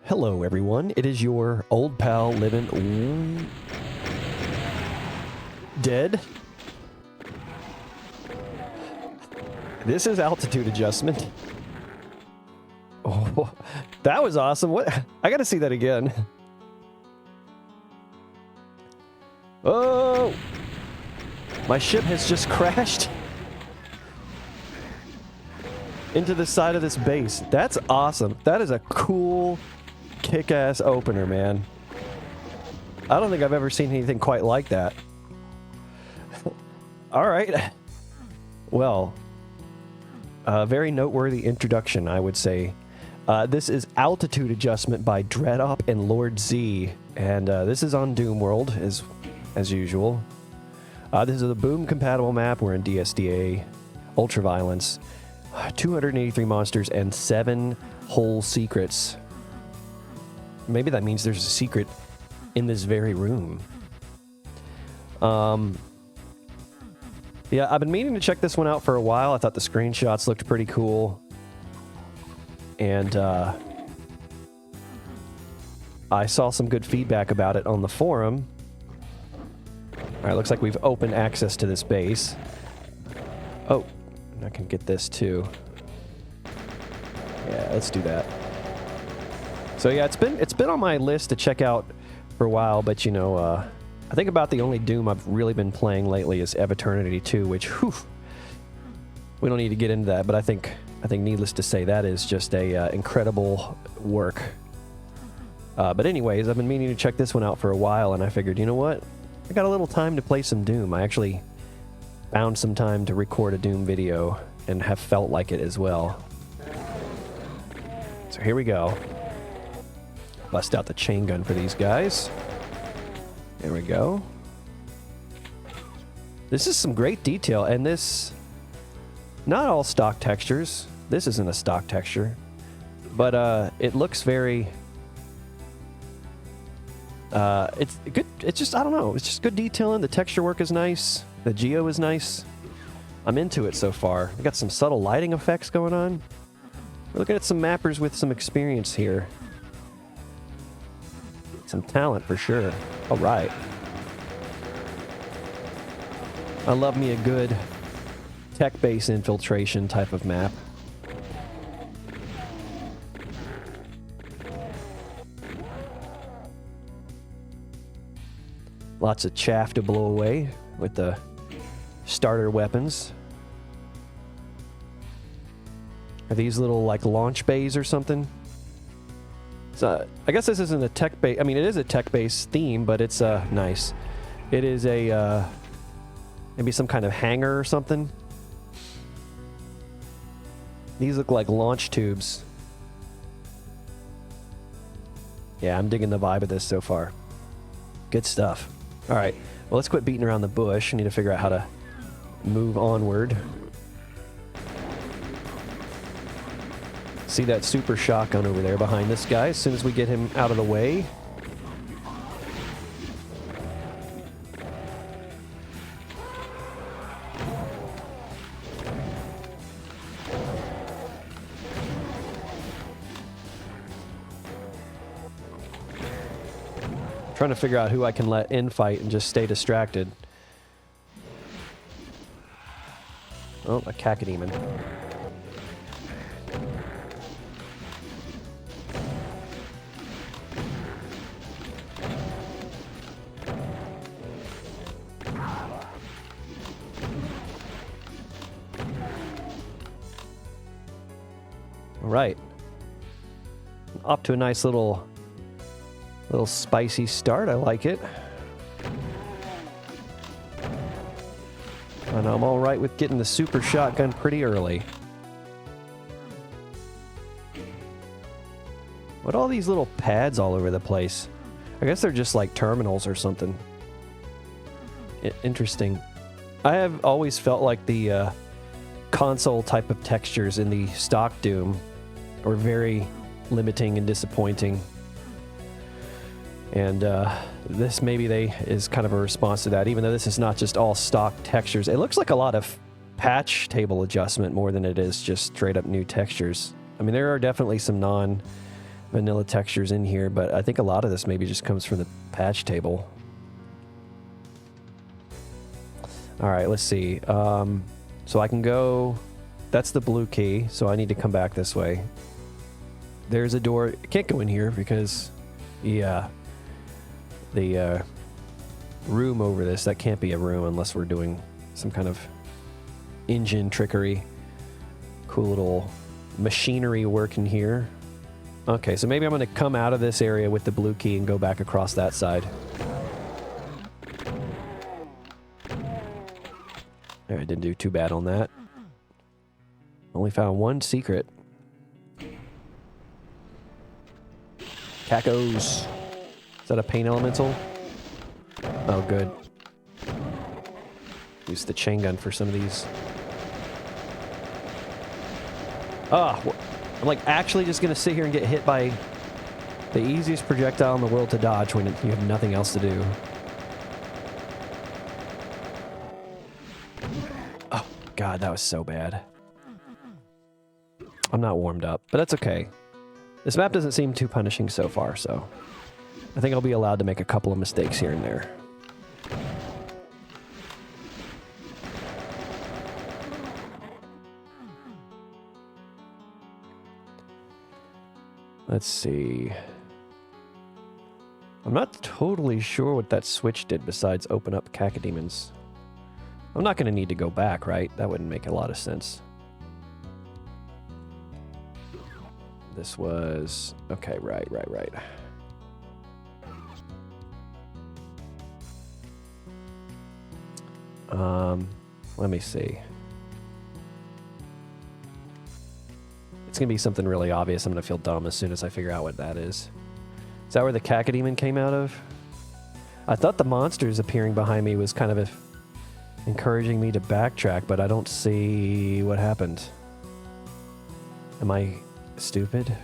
Hello, everyone. It is your old pal living dead. This is altitude adjustment. Oh, that was awesome. What? I gotta see that again. Oh, my ship has just crashed into the side of this base. That's awesome. That is a cool, kick-ass opener, man. I don't think I've ever seen anything quite like that. All right. Well, a very noteworthy introduction, I would say. This is Altitude Adjustment by Dreadopp and Lord Z, and this is on Doom World, as usual. This is a boom-compatible map. We're in DSDA, Ultraviolence, 283 monsters, and 7 whole secrets. Maybe that means there's a secret in this very room. Yeah, I've been meaning to check this one out for a while. I thought the screenshots looked pretty cool. And I saw some good feedback about it on the forum. All right, looks like we've opened access to this base. Oh, I can get this too. Yeah, let's do that. So yeah, it's been on my list to check out for a while, but you know, I think about the only Doom I've really been playing lately is Ebb Eternity 2, which, whew, we don't need to get into that, but I think needless to say, that is just a incredible work. But anyways, I've been meaning to check this one out for a while, and I figured, you know what? I got a little time to play some Doom. I actually found some time to record a Doom video and have felt like it as well. So here we go. Bust out the chain gun for these guys. There we go. This is some great detail, and this... Not all stock textures. This isn't a stock texture. But it looks very... it's good. It's just, I don't know. It's just good detailing. The texture work is nice. The geo is nice. I'm into it so far. We got some subtle lighting effects going on. We're looking at some mappers with some experience here. Some talent for sure. All right. I love me a good tech base infiltration type of map. Lots of chaff to blow away with the starter weapons. Are these little like launch bays or something? So, I guess this isn't a tech base. I mean, it is a tech base theme, but it's nice. It is a maybe some kind of hangar or something. These look like launch tubes. Yeah, I'm digging the vibe of this so far. Good stuff. All right, well, let's quit beating around the bush. I need to figure out how to move onward. See that super shotgun over there behind this guy. As soon as we get him out of the way. Trying to figure out who I can let in fight and just stay distracted. Oh, a cacodemon. All right. Off to a nice little spicy start. I like it. And I'm all right with getting the super shotgun pretty early. What are all these little pads all over the place? I guess they're just like terminals or something. Interesting. I have always felt like the console type of textures in the stock Doom were very limiting and disappointing. And this maybe is kind of a response to that, even though this is not just all stock textures. It looks like a lot of patch table adjustment more than it is just straight up new textures. I mean, there are definitely some vanilla textures in here, but I think a lot of this maybe just comes from the patch table. All right, let's see. So I can go... That's the blue key, so I need to come back this way. There's a door. I can't go in here because... Yeah. The room over this, that can't be a room unless we're doing some kind of engine trickery. Cool little machinery work in here. Okay, so maybe I'm going to come out of this area with the blue key and go back across that side. I didn't do too bad on that. Only found one secret. Cacos. Is that a paint elemental? Oh, good. Use the chain gun for some of these. Ah, I'm like actually just gonna sit here and get hit by the easiest projectile in the world to dodge when you have nothing else to do. Oh, God, that was so bad. I'm not warmed up, but that's okay. This map doesn't seem too punishing so far, so I think I'll be allowed to make a couple of mistakes here and there. Let's see. I'm not totally sure what that switch did besides open up cacodemons. I'm not going to need to go back, right? That wouldn't make a lot of sense. This was... Okay, right. Let me see. It's going to be something really obvious. I'm going to feel dumb as soon as I figure out what that is. Is that where the cacodemon came out of? I thought the monsters appearing behind me was kind of encouraging me to backtrack, but I don't see what happened. Am I stupid?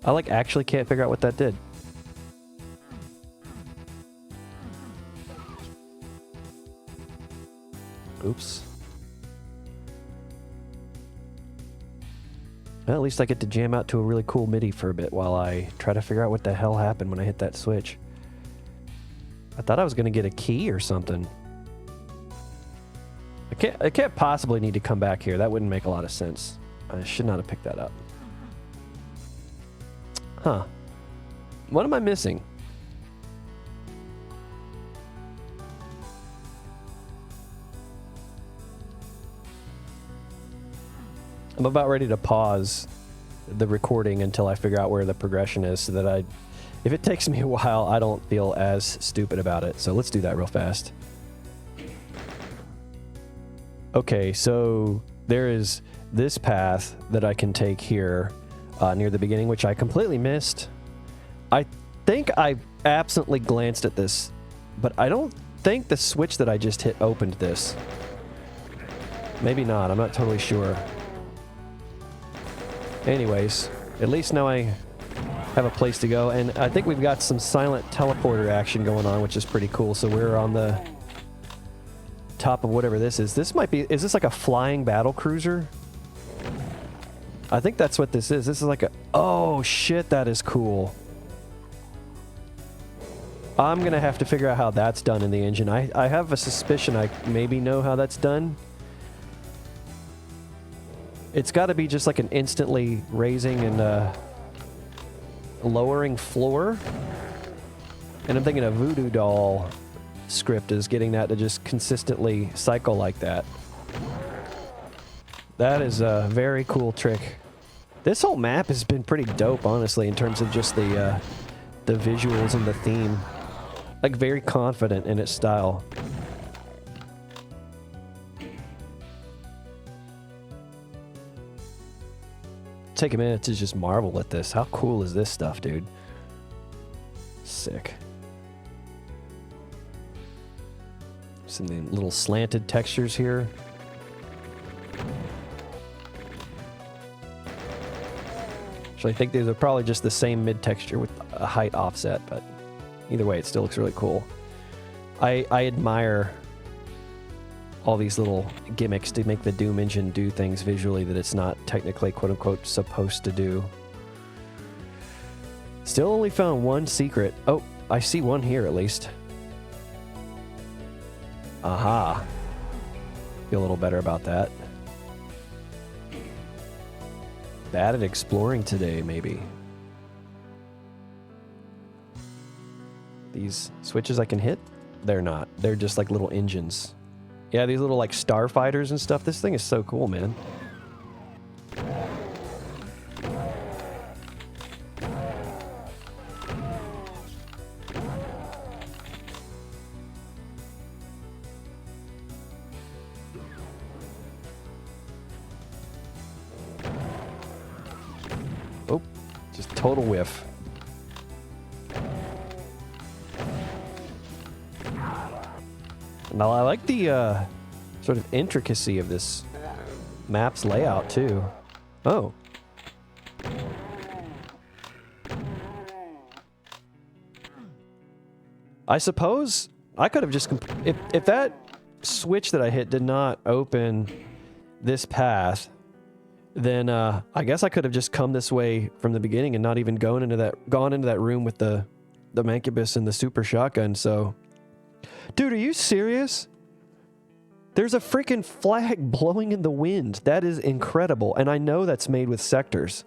I like actually can't figure out what that did. Oops. Well, at least I get to jam out to a really cool MIDI for a bit while I try to figure out what the hell happened when I hit that switch. I thought I was going to get a key or something. I can't possibly need to come back here. That wouldn't make a lot of sense. I should not have picked that up. Huh. What am I missing? I'm about ready to pause the recording until I figure out where the progression is so that if it takes me a while, I don't feel as stupid about it. So let's do that real fast. Okay, so there is this path that I can take here near the beginning, which I completely missed. I think I absently glanced at this, but I don't think the switch that I just hit opened this. Maybe not, I'm not totally sure. Anyways, at least now I have a place to go, and I think we've got some silent teleporter action going on, which is pretty cool. So we're on the top of whatever this is. This might be, is this like a flying battle cruiser? I think that's what this is. This is like a, oh shit, that is cool. I'm gonna have to figure out how that's done in the engine. I have a suspicion I maybe know how that's done. It's got to be just like an instantly raising and lowering floor. And I'm thinking a voodoo doll script is getting that to just consistently cycle like that. That is a very cool trick. This whole map has been pretty dope, honestly, in terms of just the visuals and the theme. Like, very confident in its style. Take a minute to just marvel at this. How cool is this stuff, dude? Sick. Some little slanted textures here. Actually, I think these are probably just the same mid texture with a height offset, but either way, it still looks really cool. I admire all these little gimmicks to make the Doom engine do things visually that it's not technically quote-unquote supposed to do. Still only found one secret. Oh, I see one here at least. Aha. Feel a little better about that. Bad at exploring today, maybe. These switches I can hit? They're not. They're just like little engines. Yeah, these little like starfighters and stuff. This thing is so cool, man. Oh, just total whiff. Now I like the sort of intricacy of this map's layout too. Oh. I suppose I could have just if that switch that I hit did not open this path, then I guess I could have just come this way from the beginning and not even gone into that room with the Mancubus and the super shotgun. So, dude, are you serious? There's a freaking flag blowing in the wind. That is incredible. And I know that's made with sectors.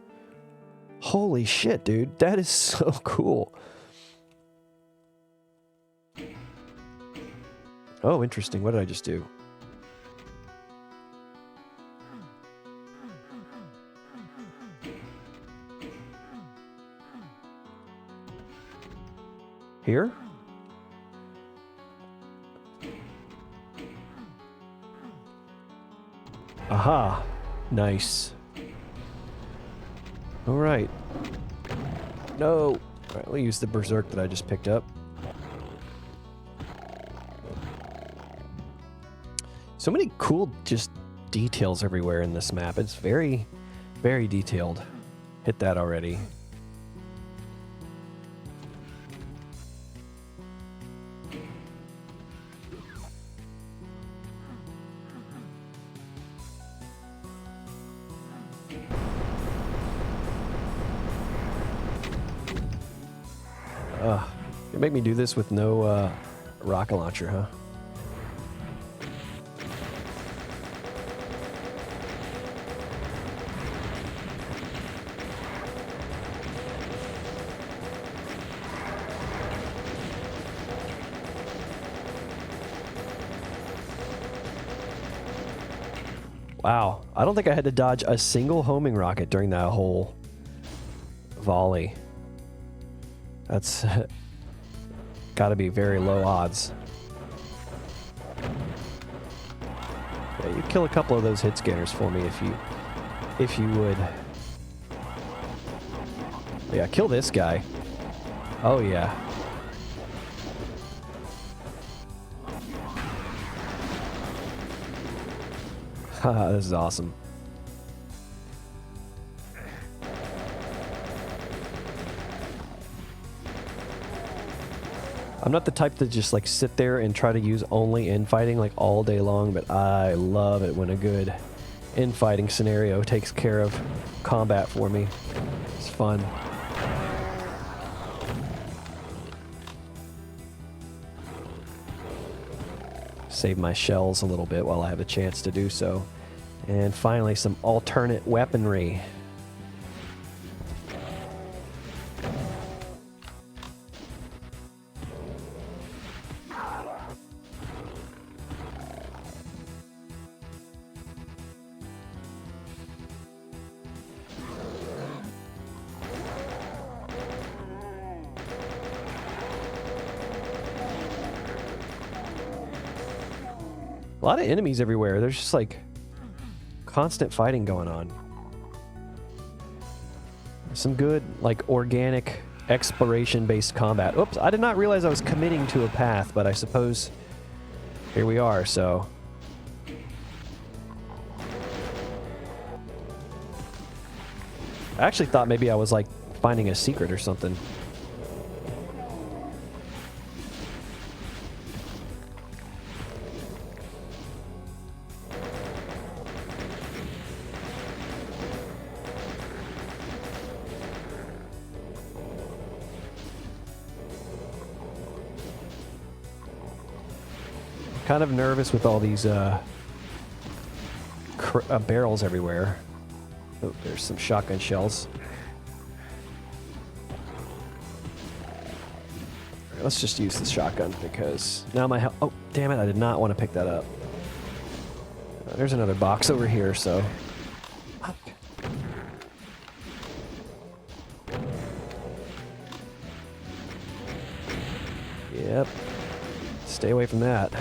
Holy shit, dude. That is so cool. Oh, interesting. What did I just do? Here? Aha. Nice. All right. No. All right, we'll use the berserk that I just picked up. So many cool just details everywhere in this map. It's very, very detailed. Hit that already. You make me do this with no rocket launcher, huh? Wow, I don't think I had to dodge a single homing rocket during that whole volley. That's gotta be very low odds. Yeah, you kill a couple of those hit scanners for me if you would. Yeah, kill this guy. Oh yeah. Haha, this is awesome. I'm not the type to just like sit there and try to use only infighting like all day long, but I love it when a good infighting scenario takes care of combat for me. It's fun. Save my shells a little bit while I have a chance to do so. And finally, some alternate weaponry. A lot of enemies everywhere. There's just like constant fighting going on. Some good like organic exploration based combat. Oops, I did not realize I was committing to a path, but I suppose here we are, so. I actually thought maybe I was like finding a secret or something. Kind of nervous with all these barrels everywhere. Oh, there's some shotgun shells. All right, let's just use the shotgun because now my health... Oh, damn it, I did not want to pick that up. There's another box over here, so... Fuck. Yep. Stay away from that.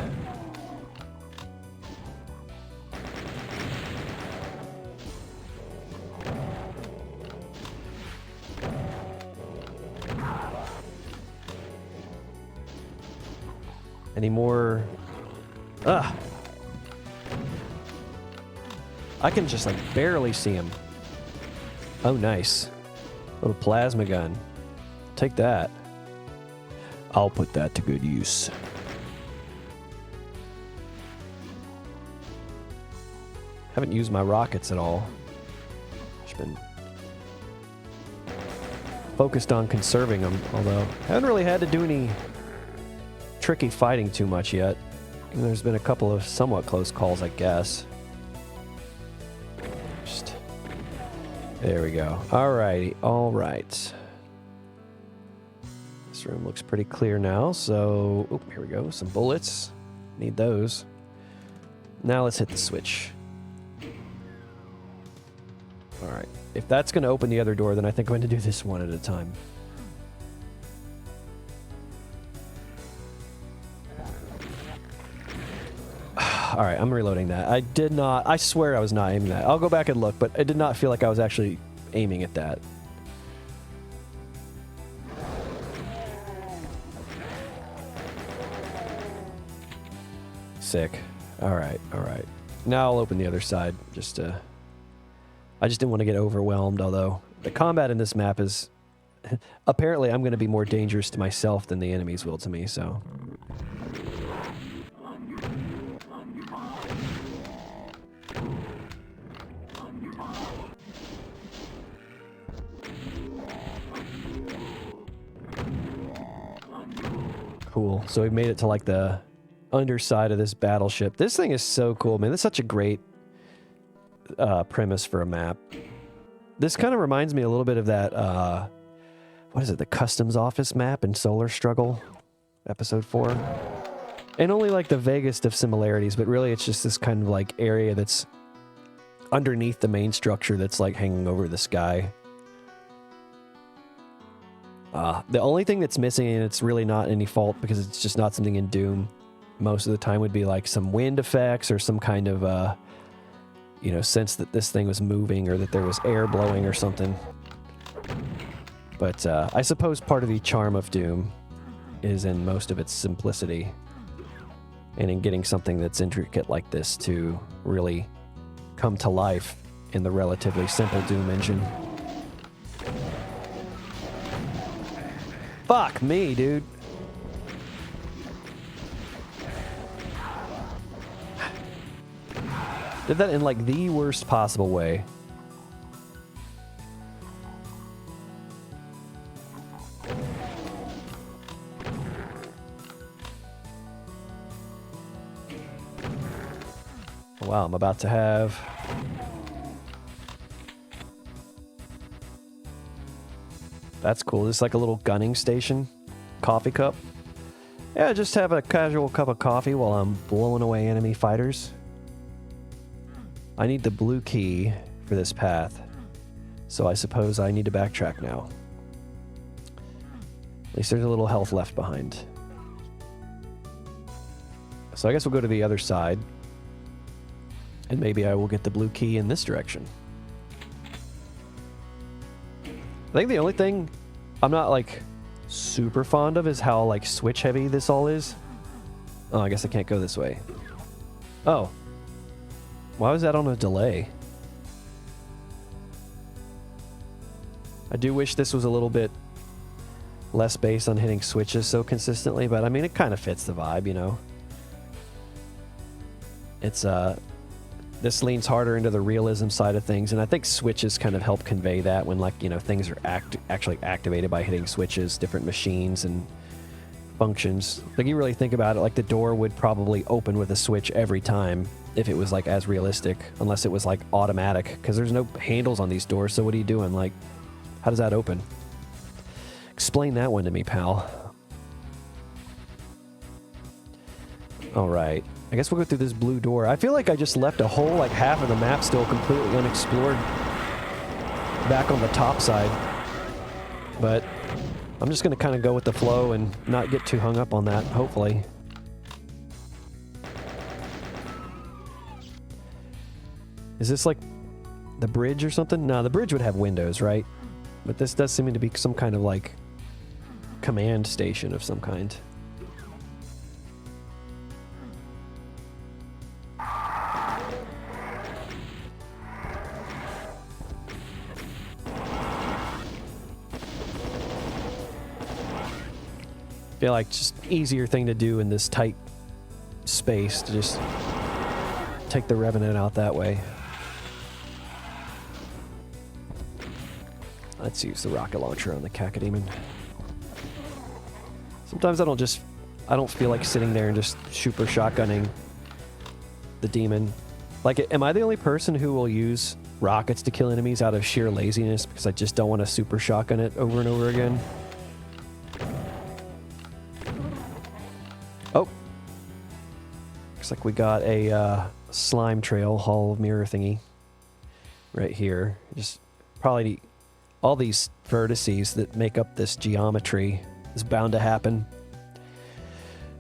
Any more? Ugh. I can just like barely see him. Oh, nice. Little plasma gun. Take that. I'll put that to good use. Haven't used my rockets at all. Just been focused on conserving them, although haven't really had to do any tricky fighting too much yet. And there's been a couple of somewhat close calls, I guess. Just there we go. Alrighty, all right. This room looks pretty clear now, so oh, here we go. Some bullets. Need those. Now let's hit the switch. Alright. If that's going to open the other door, then I think I'm going to do this one at a time. Alright, I'm reloading that. I swear I was not aiming that. I'll go back and look, but it did not feel like I was actually aiming at that. Sick. Alright, alright. Now I'll open the other side, just to... I just didn't want to get overwhelmed, although the combat in this map is... Apparently I'm going to be more dangerous to myself than the enemies will to me, so... Cool. So we made it to like the underside of this battleship. This thing is so cool, man. This is such a great premise for a map. This kind of reminds me a little bit of that, what is it, the customs office map in Solar Struggle, episode 4. And only like the vaguest of similarities, but really it's just this kind of like area that's underneath the main structure that's like hanging over the sky. The only thing that's missing, and it's really not any fault because it's just not something in Doom most of the time, would be like some wind effects or some kind of, you know, sense that this thing was moving or that there was air blowing or something. But I suppose part of the charm of Doom is in most of its simplicity and in getting something that's intricate like this to really come to life in the relatively simple Doom engine. Fuck me, dude. Did that in like the worst possible way. Wow, I'm about to have... That's cool. This is like a little gunning station. Coffee cup. Yeah, just have a casual cup of coffee while I'm blowing away enemy fighters. I need the blue key for this path. So I suppose I need to backtrack now. At least there's a little health left behind. So I guess we'll go to the other side. And maybe I will get the blue key in this direction. I think the only thing I'm not, like, super fond of is how, like, switch heavy this all is. Oh, I guess I can't go this way. Oh. Why was that on a delay? I do wish this was a little bit less based on hitting switches so consistently, but, I mean, it kind of fits the vibe, you know? It's, this leans harder into the realism side of things, and I think switches kind of help convey that when, like, you know, things are actually activated by hitting switches, different machines and functions. Like, you really think about it, like the door would probably open with a switch every time if it was like as realistic, unless it was like automatic, because there's no handles on these doors. So what are you doing? Like, how does that open? Explain that one to me, pal. All right. I guess we'll go through this blue door. I feel like I just left a whole, like, half of the map still completely unexplored back on the top side. But I'm just going to kind of go with the flow and not get too hung up on that, hopefully. Is this like the bridge or something? No, the bridge would have windows, right? But this does seem to be some kind of, like, command station of some kind. Feel like just easier thing to do in this tight space to just take the Revenant out that way. Let's use the rocket launcher on the Cacodemon. Sometimes I don't feel like sitting there and just super shotgunning the demon. Like, am I the only person who will use rockets to kill enemies out of sheer laziness because I just don't want to super shotgun it over and over again? Oh. Looks like we got a slime trail, Hall of Mirror thingy right here. Just probably all these vertices that make up this geometry is bound to happen.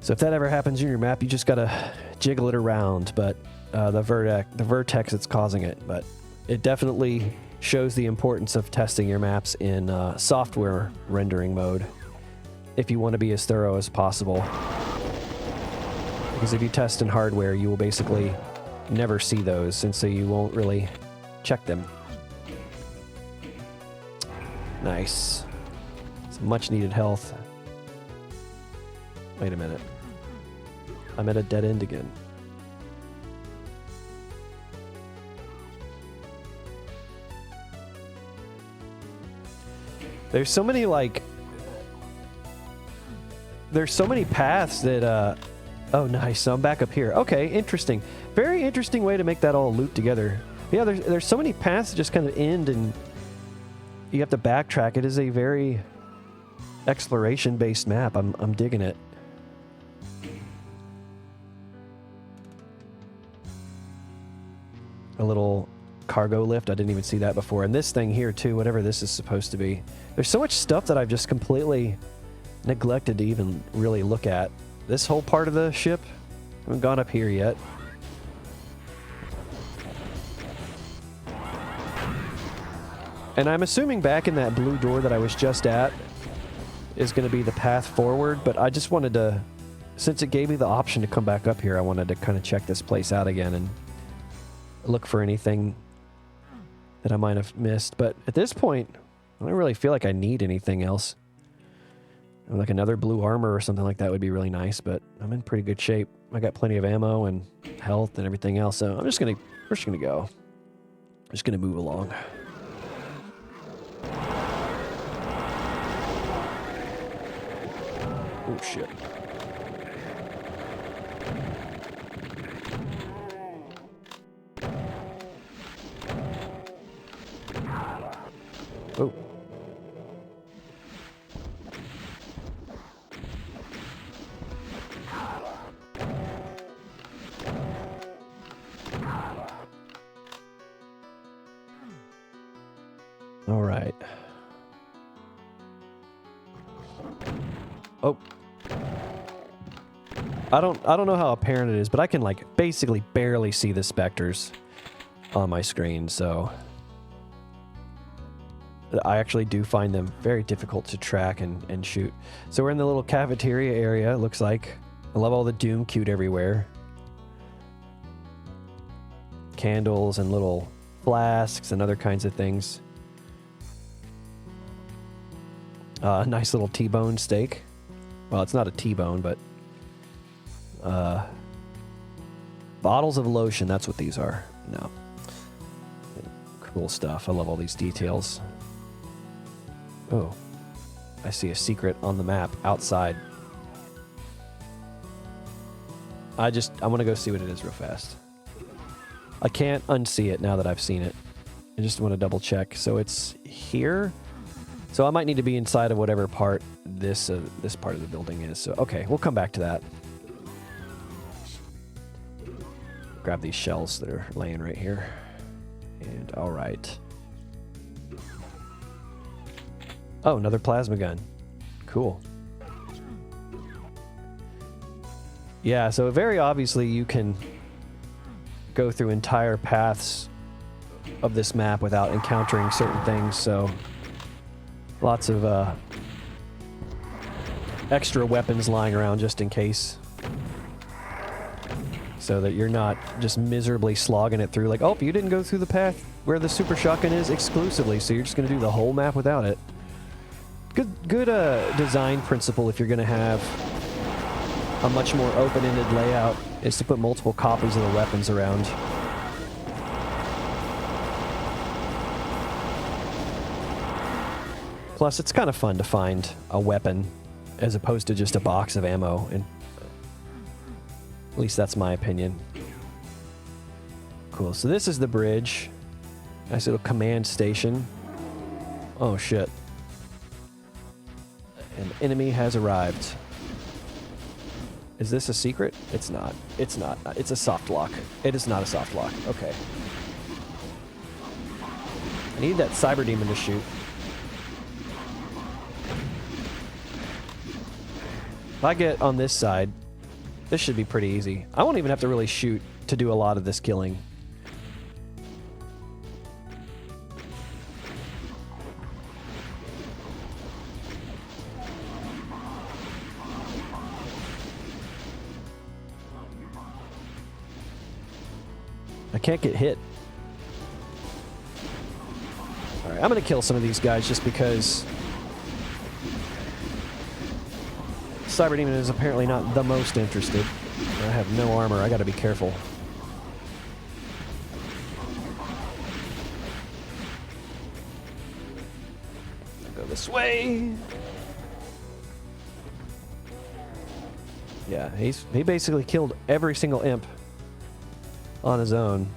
So if that ever happens in your map, you just gotta jiggle it around, but the vertex that's causing it. But it definitely shows the importance of testing your maps in software rendering mode if you want to be as thorough as possible. Because if you test in hardware, you will basically never see those, and so you won't really check them. Nice. Some much needed health. Wait a minute. I'm at a dead end again. There's so many, like... There's so many paths that, oh, nice. So I'm back up here. Okay, interesting. Very interesting way to make that all loop together. Yeah, there's so many paths that just kind of end and you have to backtrack. It is a very exploration-based map. I'm digging it. A little cargo lift. I didn't even see that before. And this thing here, too, whatever this is supposed to be. There's so much stuff that I've just completely neglected to even really look at. This whole part of the ship, I haven't gone up here yet. And I'm assuming back in that blue door that I was just at is going to be the path forward, but I just wanted to, since it gave me the option to come back up here, I wanted to kind of check this place out again and look for anything that I might have missed. But at this point, I don't really feel like I need anything else. Like another blue armor or something like that would be really nice, but I'm in pretty good shape. I got plenty of ammo and health and everything else, so we're just gonna go. I'm just gonna move along. Oh shit. Oh. All right. Oh. I don't know how apparent it is, but I can, like, basically barely see the specters on my screen, so I actually do find them very difficult to track and shoot. So we're in the little cafeteria area, it looks like. I love all the Doom cute everywhere. Candles and little flasks and other kinds of things. Nice little T-bone steak. Well, it's not a T-bone, but bottles of lotion, that's what these are. No. Cool stuff. I love all these details. Oh. I see a secret on the map outside. I want to go see what it is real fast. I can't unsee it now that I've seen it. I just want to double check. So it's here. So I might need to be inside of whatever part this part of the building is. So okay, we'll come back to that. Grab these shells that are laying right here. And all right. Oh, another plasma gun. Cool. Yeah, so very obviously you can go through entire paths of this map without encountering certain things, so lots of extra weapons lying around just in case. So that you're not just miserably slogging it through like, oh, you didn't go through the path where the super shotgun is exclusively, so you're just going to do the whole map without it. Good design principle if you're going to have a much more open-ended layout is to put multiple copies of the weapons around. Plus, it's kind of fun to find a weapon as opposed to just a box of ammo, and at least that's my opinion. Cool, so this is the bridge. Nice little command station. Oh shit. An enemy has arrived. Is this a secret? It's not. It's not. It's a soft lock. It is not a soft lock. Okay. I need that cyber demon to shoot. If I get on this side, this should be pretty easy. I won't even have to really shoot to do a lot of this killing. I can't get hit. Alright, I'm gonna kill some of these guys just because Cyber Demon is apparently not the most interested. I have no armor, I gotta be careful. I'll go this way. Yeah, he basically killed every single imp on his own.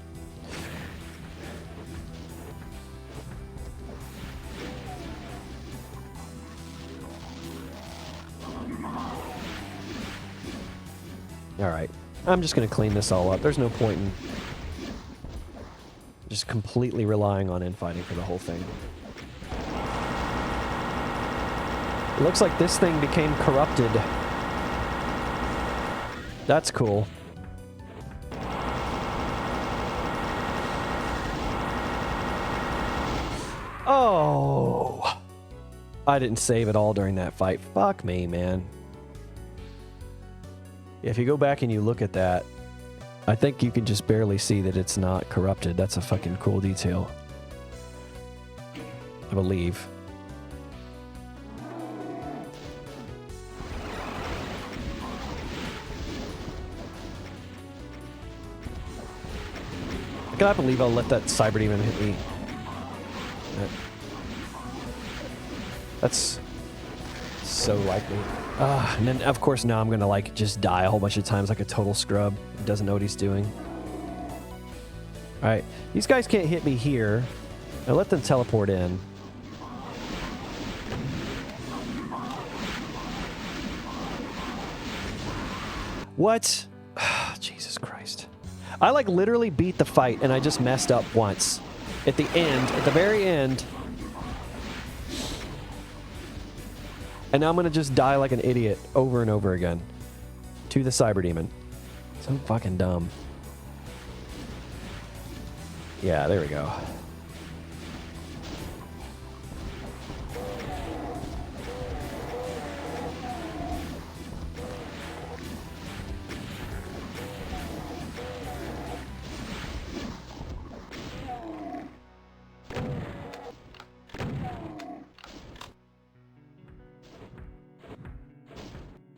Alright, I'm just going to clean this all up. There's no point in just completely relying on infighting for the whole thing. It looks like this thing became corrupted. That's cool. Oh! I didn't save at all during that fight. Fuck me, man. If you go back and you look at that, I think you can just barely see that it's not corrupted. That's a fucking cool detail. I believe. I cannot believe I'll let that cyber demon hit me. That's so likely. And then, of course, now I'm gonna, like, just die a whole bunch of times like a total scrub. He doesn't know what he's doing. Alright, these guys can't hit me here. Now let them teleport in. What? Jesus Christ. I, like, literally beat the fight, and I just messed up once. At the end, at the very end. And now I'm going to just die like an idiot over and over again. To the cyber demon. So fucking dumb. Yeah, there we go.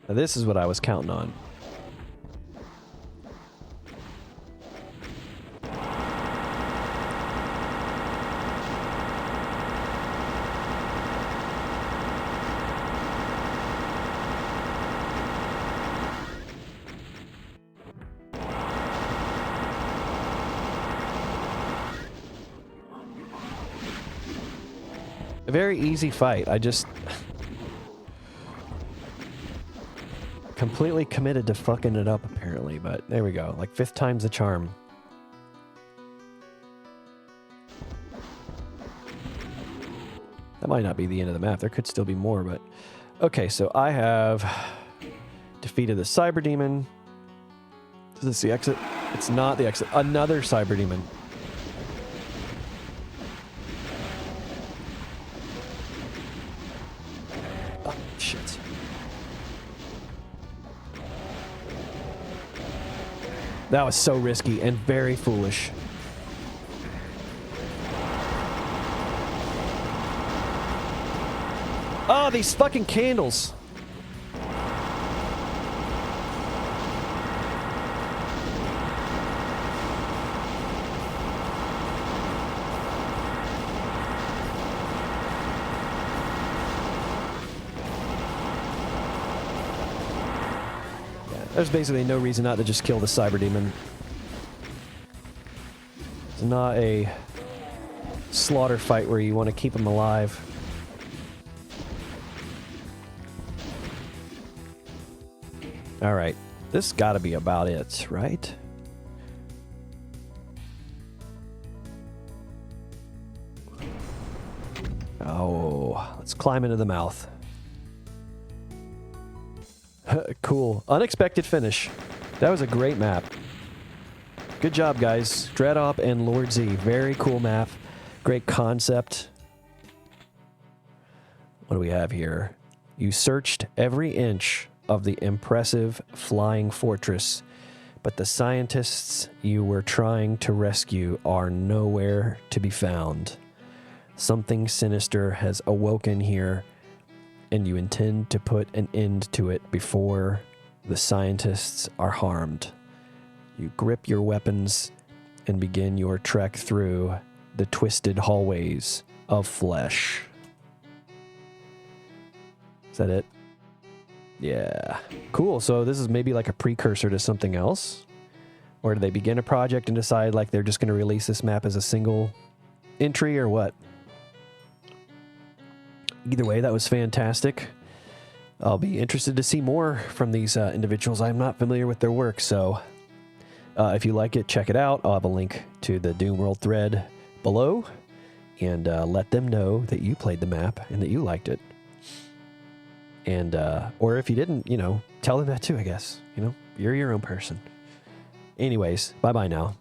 Now this is what I was counting on. a very easy fight. I just completely committed to fucking it up, apparently. But there we go. Like, 5th time's the charm. That might not be the end of the map. There could still be more, but... Okay, so I have defeated the Cyber Demon. Is this the exit? It's not the exit. Another Cyber Demon. Oh, shit. That was so risky and very foolish. Oh, these fucking candles. There's basically no reason not to just kill the Cyber Demon. It's not a slaughter fight where you want to keep him alive. Alright, this gotta be about it, right? Oh, let's climb into the mouth. Cool. Unexpected finish. That was a great map. Good job, guys. Dreadopp and Lord Z. Very cool map. Great concept. What do we have here? You searched every inch of the impressive flying fortress, but the scientists you were trying to rescue are nowhere to be found. Something sinister has awoken here, and you intend to put an end to it before the scientists are harmed. You grip your weapons and begin your trek through the twisted hallways of flesh. Is that it? Yeah. Cool. So this is maybe like a precursor to something else? Or do they begin a project and decide like they're just going to release this map as a single entry or what? Either way, that was fantastic. I'll be interested to see more from these individuals. I'm not familiar with their work, so if you like it, check it out. I'll have a link to the Doom World thread below, and let them know that you played the map and that you liked it. And, or if you didn't, you know, tell them that too, I guess. You know, you're your own person. Anyways, bye-bye now.